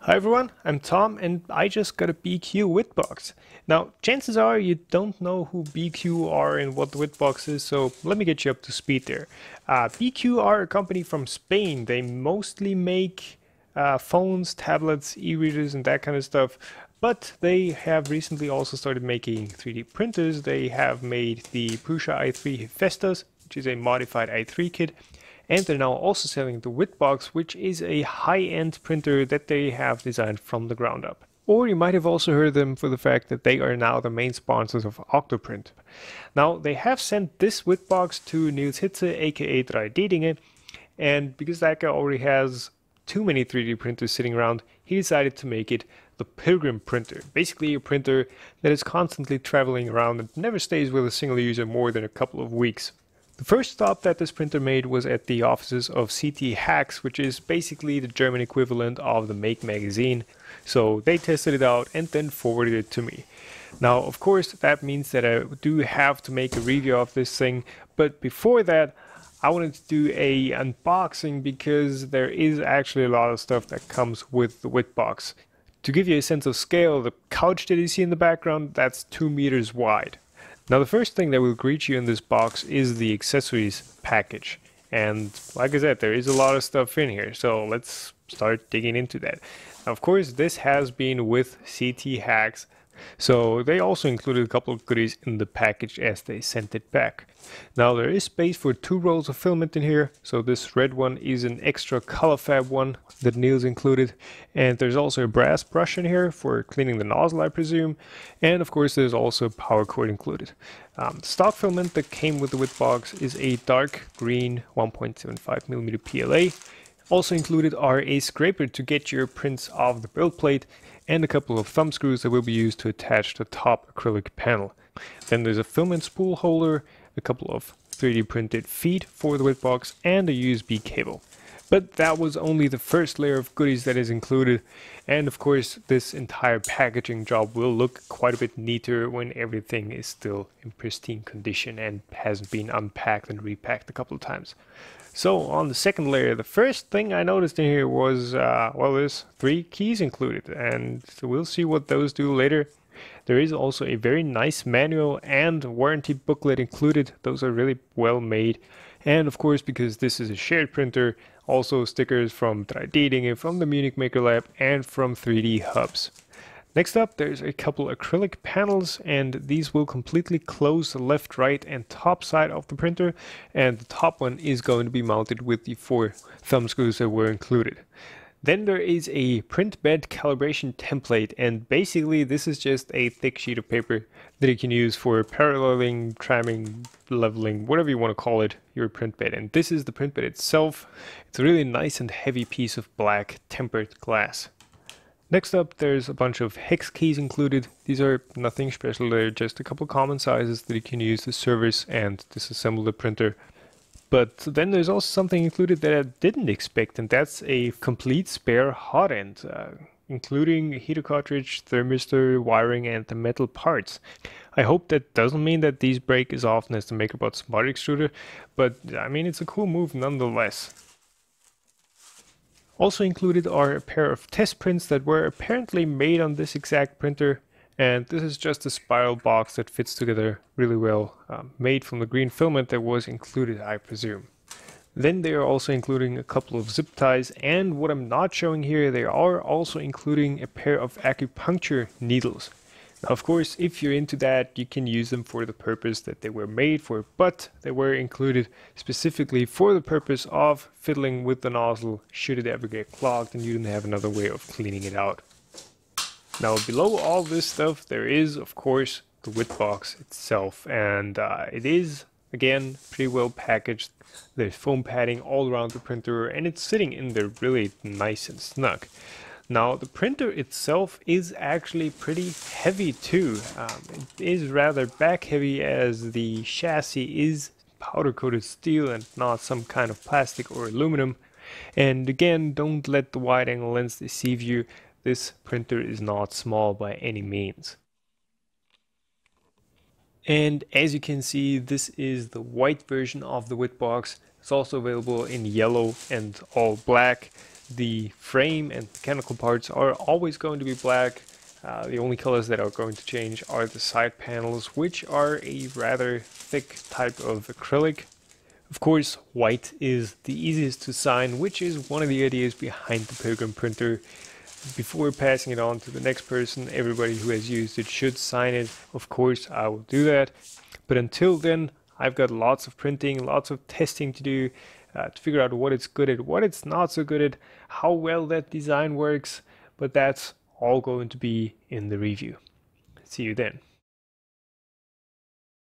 Hi everyone, I'm Tom and I just got a BQ Witbox. Now, chances are you don't know who BQ are and what the Witbox is, so let me get you up to speed there. BQ are a company from Spain. They mostly make phones, tablets, e-readers and that kind of stuff, but they have recently also started making 3D printers. They have made the Prusa i3 Festas, which is a modified i3 kit, and they're now also selling the Witbox, which is a high-end printer that they have designed from the ground up. Or you might have also heard them for the fact that they are now the main sponsors of Octoprint. Now, they have sent this Witbox to Niels Hitze, aka 3D, and because that guy already has too many 3D printers sitting around, he decided to make it the Pilgrim printer. Basically a printer that is constantly traveling around and never stays with a single user more than a couple of weeks. The first stop that this printer made was at the offices of CT Hacks, which is basically the German equivalent of the Make magazine. So they tested it out and then forwarded it to me. Now, of course, that means that I do have to make a review of this thing, but before that, I wanted to do a unboxing because there is actually a lot of stuff that comes with the Witbox. To give you a sense of scale, the couch that you see in the background, that's 2 meters wide. Now, the first thing that will greet you in this box is the accessories package. And like I said, there is a lot of stuff in here, so let's start digging into that. Now, of course, this has been with CT Hacks, so they also included a couple of goodies in the package as they sent it back. Now, there is space for 2 rolls of filament in here, so this red one is an extra color fab one that Niels included, and there's also a brass brush in here for cleaning the nozzle, I presume, and of course there's also a power cord included. The stock filament that came with the Witbox is a dark green 1.75mm PLA. Also included are a scraper to get your prints off the build plate and a couple of thumb screws that will be used to attach the top acrylic panel. Then there's a filament spool holder, a couple of 3D printed feet for the Witbox, and a USB cable. But that was only the first layer of goodies that is included, and of course this entire packaging job will look quite a bit neater when everything is still in pristine condition and hasn't been unpacked and repacked a couple of times. So on the second layer, the first thing I noticed in here was, well, there's 3 keys included, and we'll see what those do later. There is also a very nice manual and warranty booklet included. Those are really well made. And of course, because this is a shared printer, also stickers from 3D, from the Munich Maker Lab, and from 3D Hubs. Next up, there's a couple acrylic panels, and these will completely close the left, right, and top side of the printer, and the top one is going to be mounted with the 4 thumb screws that were included. Then there is a print bed calibration template, and basically this is just a thick sheet of paper that you can use for paralleling, trimming, leveling, whatever you want to call it, your print bed. And this is the print bed itself. It's a really nice and heavy piece of black tempered glass. Next up, there's a bunch of hex keys included. These are nothing special, they're just a couple common sizes that you can use to service and disassemble the printer. But then there's also something included that I didn't expect, and that's a complete spare hot end, including heater cartridge, thermistor, wiring, and the metal parts. I hope that doesn't mean that these break as often as the MakerBot Smart Extruder, but I mean, it's a cool move nonetheless. Also included are a pair of test prints that were apparently made on this exact printer, and this is just a spiral box that fits together really well, made from the green filament that was included, I presume. Then they are also including a couple of zip ties, and what I'm not showing here, they are also including a pair of acupuncture needles. Now, of course, if you're into that, you can use them for the purpose that they were made for, but they were included specifically for the purpose of fiddling with the nozzle should it ever get clogged and you didn't have another way of cleaning it out. Now, below all this stuff, there is, of course, the Witbox itself, and it is, again, pretty well packaged. There's foam padding all around the printer, and it's sitting in there really nice and snug. Now, the printer itself is actually pretty heavy too. It is rather back heavy as the chassis is powder coated steel and not some kind of plastic or aluminum. And again, don't let the wide angle lens deceive you. This printer is not small by any means. And as you can see, this is the white version of the Witbox. It's also available in yellow and all black. The frame and mechanical parts are always going to be black. The only colors that are going to change are the side panels, which are a rather thick type of acrylic. Of course, white is the easiest to sign, which is one of the ideas behind the Pilgrim printer. Before passing it on to the next person, everybody who has used it should sign it. Of course, I will do that. But until then, I've got lots of printing, lots of testing to do to figure out what it's good at, what it's not so good at, how well that design works. But that's all going to be in the review. See you then.